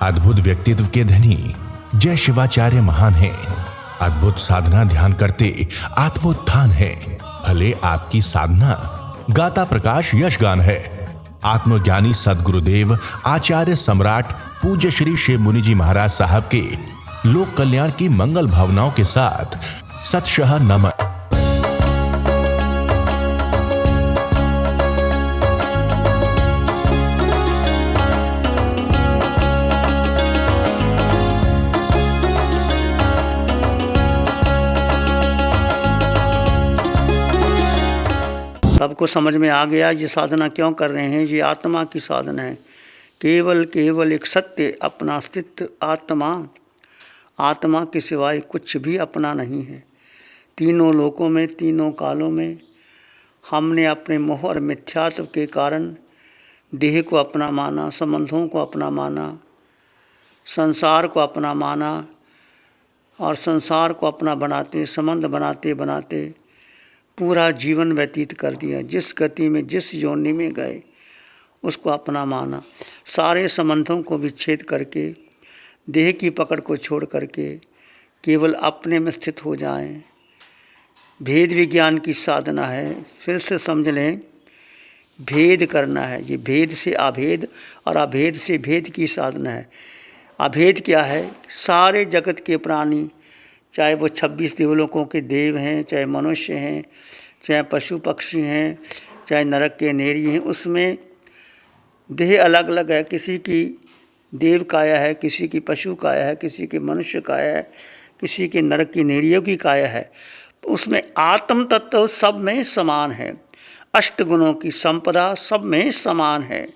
अद्भुत व्यक्तित्व के धनी जय शिवाचार्य महान हैं। अद्भुत साधना ध्यान करते आत्मोत्थान है। भले आपकी साधना गाता प्रकाश यशगान है। आत्मज्ञानी सदगुरुदेव आचार्य सम्राट पूज्य श्री शिव मुनि जी महाराज साहब के लोक कल्याण की मंगल भावनाओं के साथ सतशः नमः। सबको समझ में आ गया ये साधना क्यों कर रहे हैं। ये आत्मा की साधना है। केवल एक सत्य अपना अस्तित्व आत्मा, आत्मा के सिवाय कुछ भी अपना नहीं है। तीनों लोकों में, तीनों कालों में हमने अपने मोह और मिथ्यात्व के कारण देह को अपना माना, संबंधों को अपना माना, संसार को अपना माना और संसार को अपना बनाते, संबंध बनाते बनाते पूरा जीवन व्यतीत कर दिया। जिस गति में, जिस योनि में गए उसको अपना माना। सारे संबंधों को विच्छेद करके, देह की पकड़ को छोड़ करके केवल अपने में स्थित हो जाएं। भेद विज्ञान की साधना है। फिर से समझ लें, भेद करना है। ये भेद से अभेद और अभेद से भेद की साधना है। अभेद क्या है? सारे जगत के प्राणी, चाहे वो 26 देवलोकों के देव हैं, चाहे मनुष्य हैं, चाहे पशु पक्षी हैं, चाहे नरक के नेरी हैं, उसमें देह अलग अलग है। किसी की देव काया है, किसी की पशु काया है, किसी की मनुष्य काया है, किसी की नरक की नेरियों की काया है। उसमें आत्म तत्व सब में समान है। अष्ट गुणों की संपदा सब में समान है।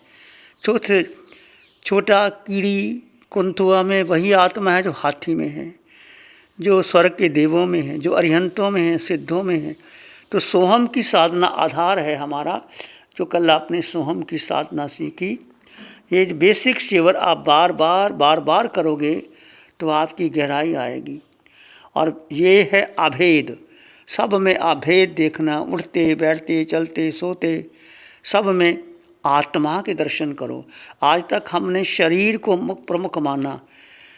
छोटा कीड़ी कुंतुआ में वही आत्मा है जो हाथी में है, जो स्वर्ग के देवों में है, जो अरिहंतों में है, सिद्धों में है। तो सोहम की साधना आधार है हमारा। जो कल आपने सोहम की साधना सीखी, ये बेसिक शिवर आप बार बार करोगे तो आपकी गहराई आएगी। और ये है अभेद। सब में अभेद देखना, उठते बैठते चलते सोते सब में आत्मा के दर्शन करो। आज तक हमने शरीर को प्रमुख माना।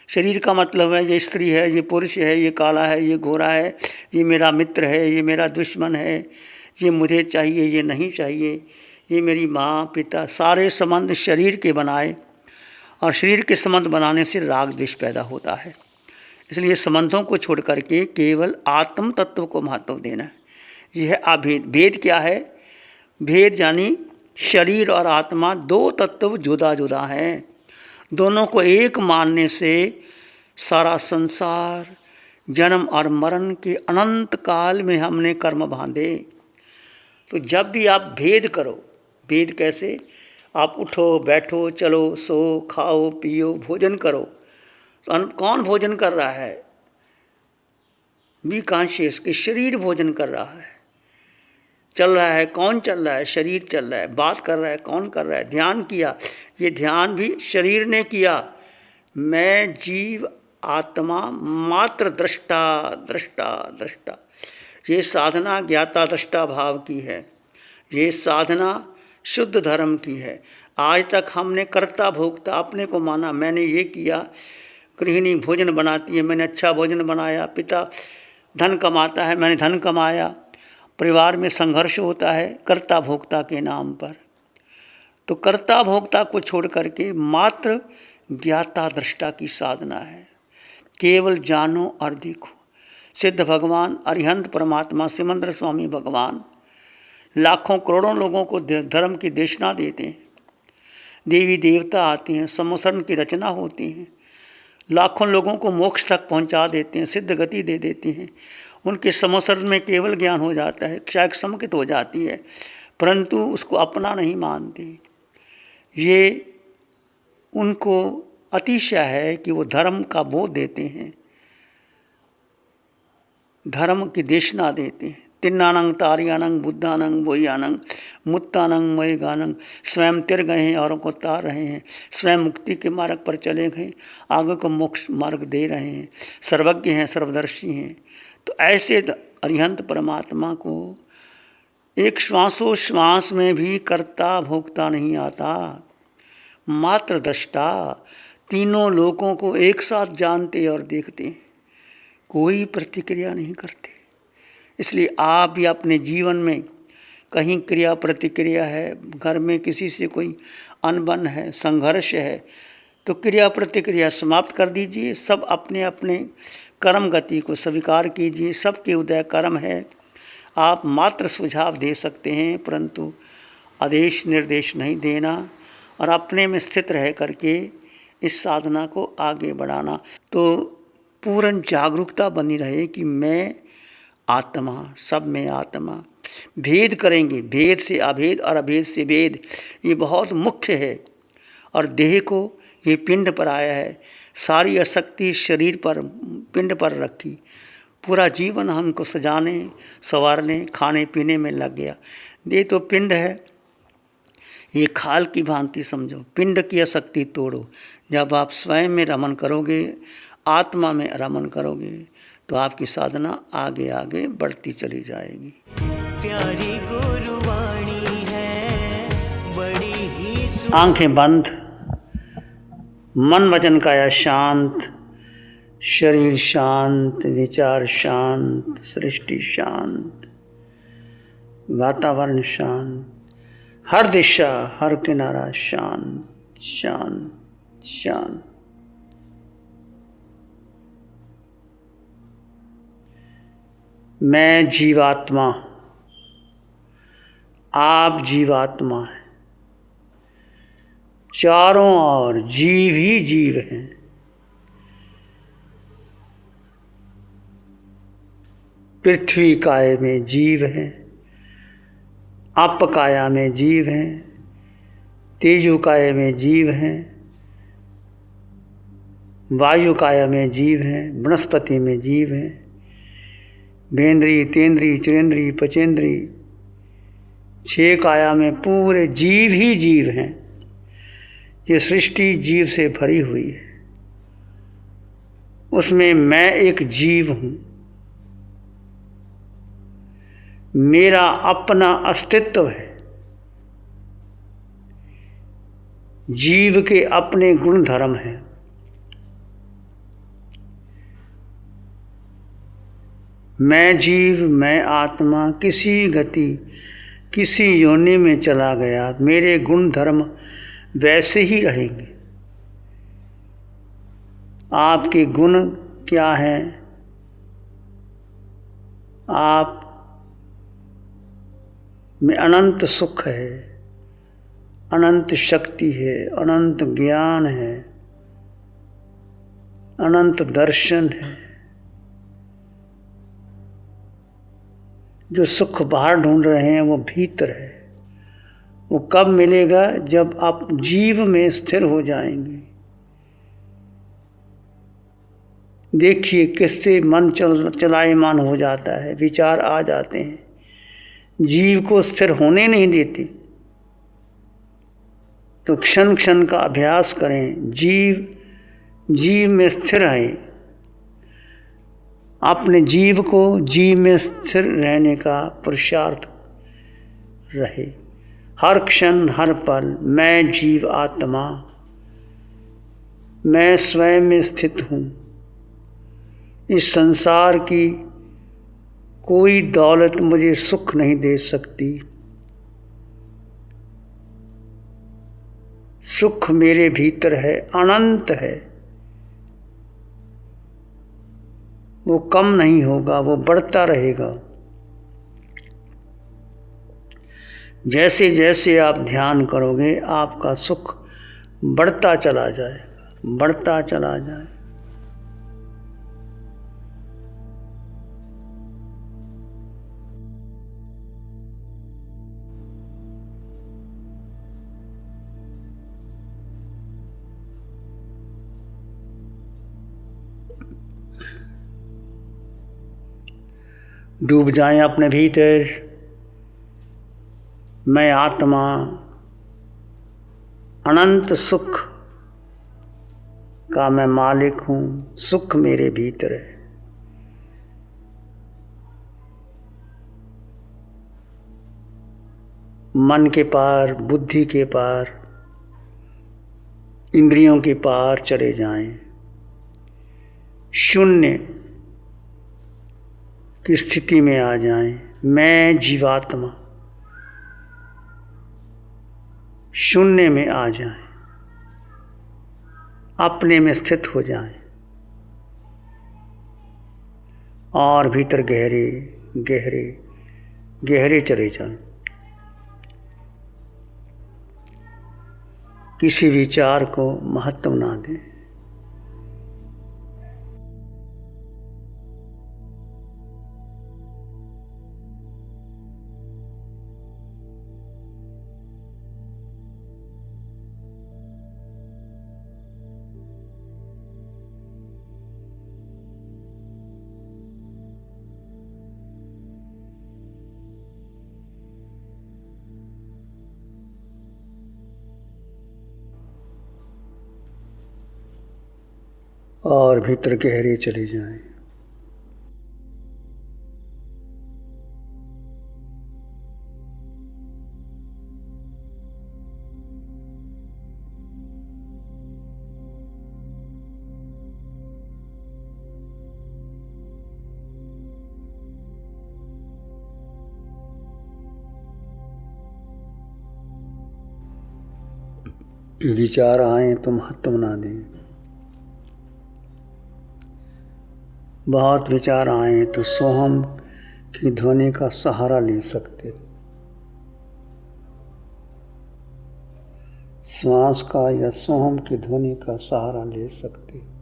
शरीर का मतलब है ये स्त्री है, ये पुरुष है, ये काला है, ये गोरा है, ये मेरा मित्र है, ये मेरा दुश्मन है, ये मुझे चाहिए, ये नहीं चाहिए, ये मेरी माँ पिता। सारे संबंध शरीर के बनाए और शरीर के संबंध बनाने से राग द्वेष पैदा होता है। इसलिए संबंधों को छोड़ करके केवल आत्म तत्व को महत्व देना है। यह है अभेद। भेद क्या है? भेद यानी शरीर और आत्मा दो तत्व जुदा जुदा हैं। दोनों को एक मानने से सारा संसार जन्म और मरण के अनंत काल में हमने कर्म बांधे। तो जब भी आप भेद करो, भेद कैसे? आप उठो बैठो चलो सो खाओ पियो भोजन करो, तो कौन भोजन कर रहा है? बी कॉन्शियस कि शरीर भोजन कर रहा है। चल रहा है, कौन चल रहा है? शरीर चल रहा है। बात कर रहा है, कौन कर रहा है? ध्यान किया, ये ध्यान भी शरीर ने किया। मैं जीव आत्मा मात्र दृष्टा दृष्टा दृष्टा। ये साधना ज्ञाता दृष्टा भाव की है। ये साधना शुद्ध धर्म की है। आज तक हमने कर्ता भोक्ता अपने को माना। मैंने ये किया, गृहिणी भोजन बनाती है, मैंने अच्छा भोजन बनाया। पिता धन कमाता है, मैंने धन कमाया। परिवार में संघर्ष होता है कर्ता भोक्ता के नाम पर। तो कर्ता भोक्ता को छोड़ करके मात्र ज्ञाता दृष्टा की साधना है। केवल जानो और देखो। सिद्ध भगवान, अरिहंत परमात्मा, सिमंदर स्वामी भगवान लाखों करोड़ों लोगों को धर्म की देशना देते हैं। देवी देवता आते हैं, समोसरण की रचना होती है, लाखों लोगों को मोक्ष तक पहुंचा देते हैं, सिद्ध गति दे देते हैं। उनके समोसरण में केवल ज्ञान हो जाता है, क्षायक समकित हो जाती है, परंतु उसको अपना नहीं मानते। ये उनको अतिशय है कि वो धर्म का बोध देते हैं, धर्म की देशना देते हैं। तिन्नानंग तारियानंग बुद्धानंग बोयानंग मुत्तानंग मय गानंग। स्वयं तिर गए हैं, औरों को तार रहे हैं। स्वयं मुक्ति के मार्ग पर चले गए, आगे को मोक्ष मार्ग दे रहे हैं। सर्वज्ञ हैं, सर्वदर्शी हैं। तो ऐसे अरिहंत परमात्मा को एक श्वासोश्वास में भी कर्ता भोक्ता नहीं आता, मात्र दृष्टा। तीनों लोकों को एक साथ जानते और देखते हैं, कोई प्रतिक्रिया नहीं करते। इसलिए आप भी अपने जीवन में कहीं क्रिया प्रतिक्रिया है, घर में किसी से कोई अनबन है, संघर्ष है, तो क्रिया प्रतिक्रिया समाप्त कर दीजिए। सब अपने अपने कर्म गति को स्वीकार कीजिए। सबके उदय कर्म है। आप मात्र सुझाव दे सकते हैं, परंतु आदेश निर्देश नहीं देना, और अपने में स्थित रह करके इस साधना को आगे बढ़ाना। तो पूर्ण जागरूकता बनी रहे कि मैं आत्मा, सब में आत्मा। भेद करेंगे, भेद से अभेद और अभेद से भेद, ये बहुत मुख्य है। और देह को ये पिंड पर आया है, सारी आसक्ति शरीर पर, पिंड पर रखी। पूरा जीवन हमको सजाने संवारने खाने पीने में लग गया। देह तो पिंड है, ये खाल की भांति समझो। पिंड की आसक्ति तोड़ो। जब आप स्वयं में रमन करोगे, आत्मा में रमन करोगे, तो आपकी साधना आगे आगे बढ़ती चली जाएगी। प्यारी गुरुवाणी है, बड़ी ही आंखें बंद, मन वचन काया शांत, शरीर शांत, विचार शांत, सृष्टि शांत, वातावरण शांत, हर दिशा हर किनारा शांत शांत शांत। मैं जीवात्मा, आप जीवात्मा हैं। चारों ओर जीव ही जीव हैं। पृथ्वी काय में जीव हैं, अप काया में जीव हैं, तेजु काय में जीव हैं, वायु काया में जीव हैं, वनस्पति में जीव हैं, वेंद्री तेंद्री चुरेंद्री पचेंद्री, 6 काया में पूरे जीव ही जीव हैं। ये सृष्टि जीव से भरी हुई है। उसमें मैं एक जीव हूँ। मेरा अपना अस्तित्व है। जीव के अपने गुण धर्म हैं। मैं जीव, मैं आत्मा किसी गति किसी योनि में चला गया, मेरे गुण धर्म वैसे ही रहेंगे। आपके गुण क्या हैं? आप में अनंत सुख है, अनंत शक्ति है, अनंत ज्ञान है, अनंत दर्शन है। जो सुख बाहर ढूंढ रहे हैं वो भीतर है। वो कब मिलेगा? जब आप जीव में स्थिर हो जाएंगे। देखिए किससे मन चलायमान हो जाता है, विचार आ जाते हैं, जीव को स्थिर होने नहीं देते। तो क्षण क्षण का अभ्यास करें, जीव में स्थिर रहें। अपने जीव को जीव में स्थिर रहने का पुरुषार्थ रहे। हर क्षण हर पल मैं जीव आत्मा, मैं स्वयं में स्थित हूँ। इस संसार की कोई दौलत मुझे सुख नहीं दे सकती। सुख मेरे भीतर है, अनंत है। वो कम नहीं होगा, वो बढ़ता रहेगा। जैसे जैसे आप ध्यान करोगे आपका सुख बढ़ता चला जाएगा, बढ़ता चला जाए। डूब जाएं अपने भीतर। मैं आत्मा, अनंत सुख का मैं मालिक हूँ। सुख मेरे भीतर है। मन के पार, बुद्धि के पार इंद्रियों के पार चले जाएं, शून्य की स्थिति में आ जाएं। मैं जीवात्मा शून्य में आ जाएं, अपने में स्थित हो जाएं और भीतर गहरे गहरे गहरे चले जाएं। किसी विचार को महत्व ना दें। और भीतर गहरे चले जाएं। विचार आए तो महत्व ना दें। बहुत विचार आए तो सोहम की ध्वनि का सहारा ले सकते, श्वास का या सोहम की ध्वनि का सहारा ले सकते।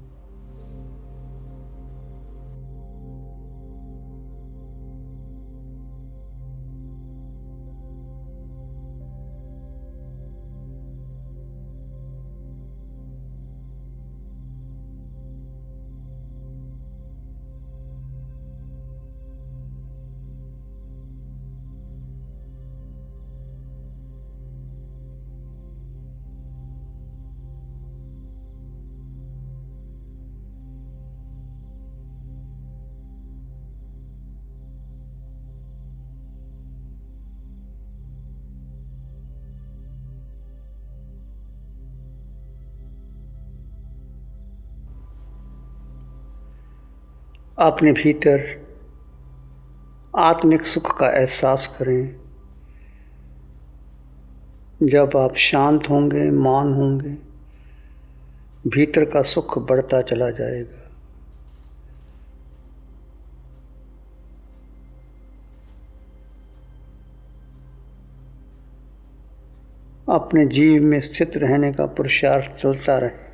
अपने भीतर आत्मिक सुख का एहसास करें। जब आप शांत होंगे, मौन होंगे, भीतर का सुख बढ़ता चला जाएगा। अपने जीव में स्थित रहने का पुरुषार्थ चलता रहे।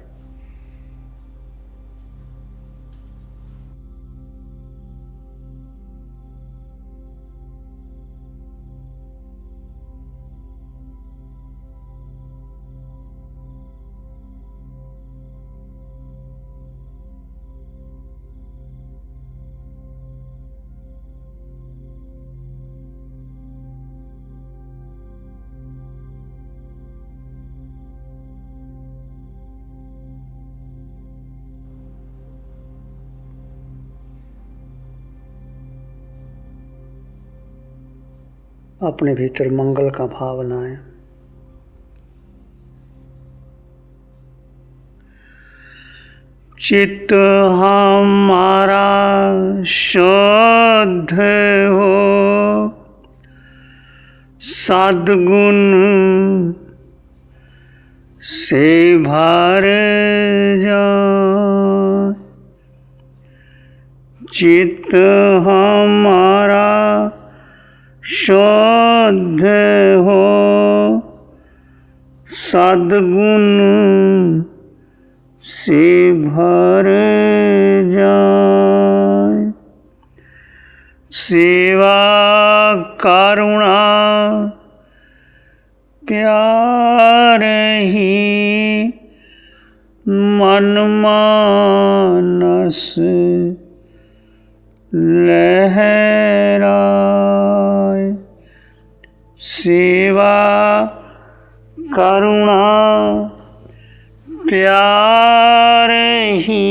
अपने भीतर मंगल का भाव बनाएं। चित्त हमारा शुद्ध हो, सद्गुण से भर जाए। चित्त हमारा शुद्ध हो, सद्गुण से भर जाए। सेवा करुणा प्यार ही मन मानस लहराए। सेवा करुणा प्यार ही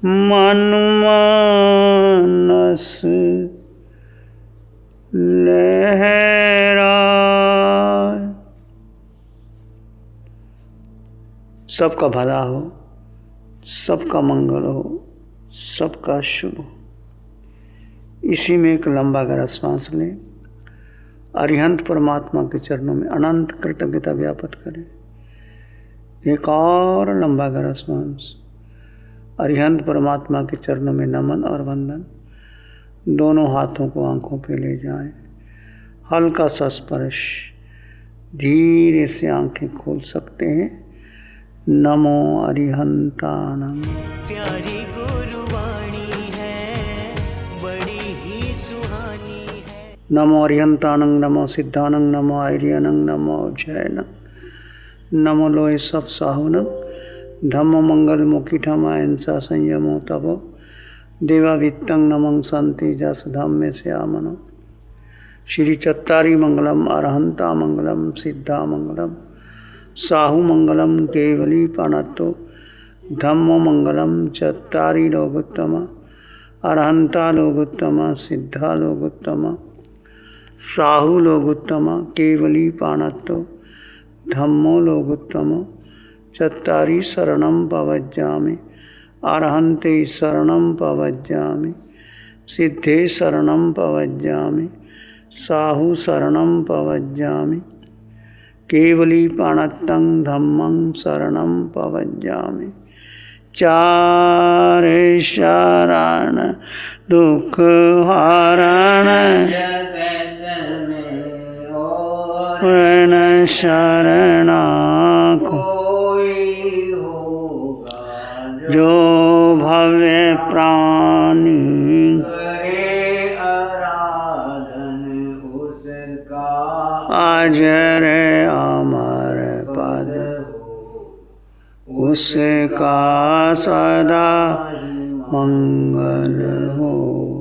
मन मानस लहराए। सबका भला हो, सबका मंगल हो, सबका शुभ हो। इसी में एक लंबा गहरा श्वास लें। अरिहंत परमात्मा के चरणों में अनंत कृतज्ञता ज्ञापित करें। एक और लंबा गहरा श्वास। अरिहंत परमात्मा के चरणों में नमन और वंदन। दोनों हाथों को आंखों पे ले जाएं। हल्का सा स्पर्श, धीरे से आंखें खोल सकते हैं। नमो अरिहंतानम। प्यारी गुरुवाणी है, बड़ी ही सुहानी है। नमो अरिहंतानंग, नमो सिद्धानंग, नमो आर्यनंग, नमो जैनंग, नमो लोय सब साहुनंग, धम्म मंगल मुखिठम अहिंसा संयमो तपो, देवावित्तं नमं संति जस धम्मे श्यामनो। श्री चत्तारी मंगलम, अरहंता मंगलम, सिद्धा मंगलम, साहु मंगलम, केवली पाणत्तो, धम्मो मंगलम, चत्तारी लोकोत्तम, अरहंता लोकोत्तम, सिद्धा लोकोत्तम, साहु लोकोत्तम, केवली पाणत्तो, धम्मो लोकोत्तम, चत्तारी शरणं पवज्जामि, अरहन्ते शरणं पवज्जामि, सिद्धे शरणं पवज्जामि, साहु शरणं पवज्जामि, केवली पाणत्तं धम्मं शरणं पवज्जामि। चारे शरण दुख हरण, रण शरणा जो भव्य प्राणी, अजर अमर पद, उसका सदा मंगल हो।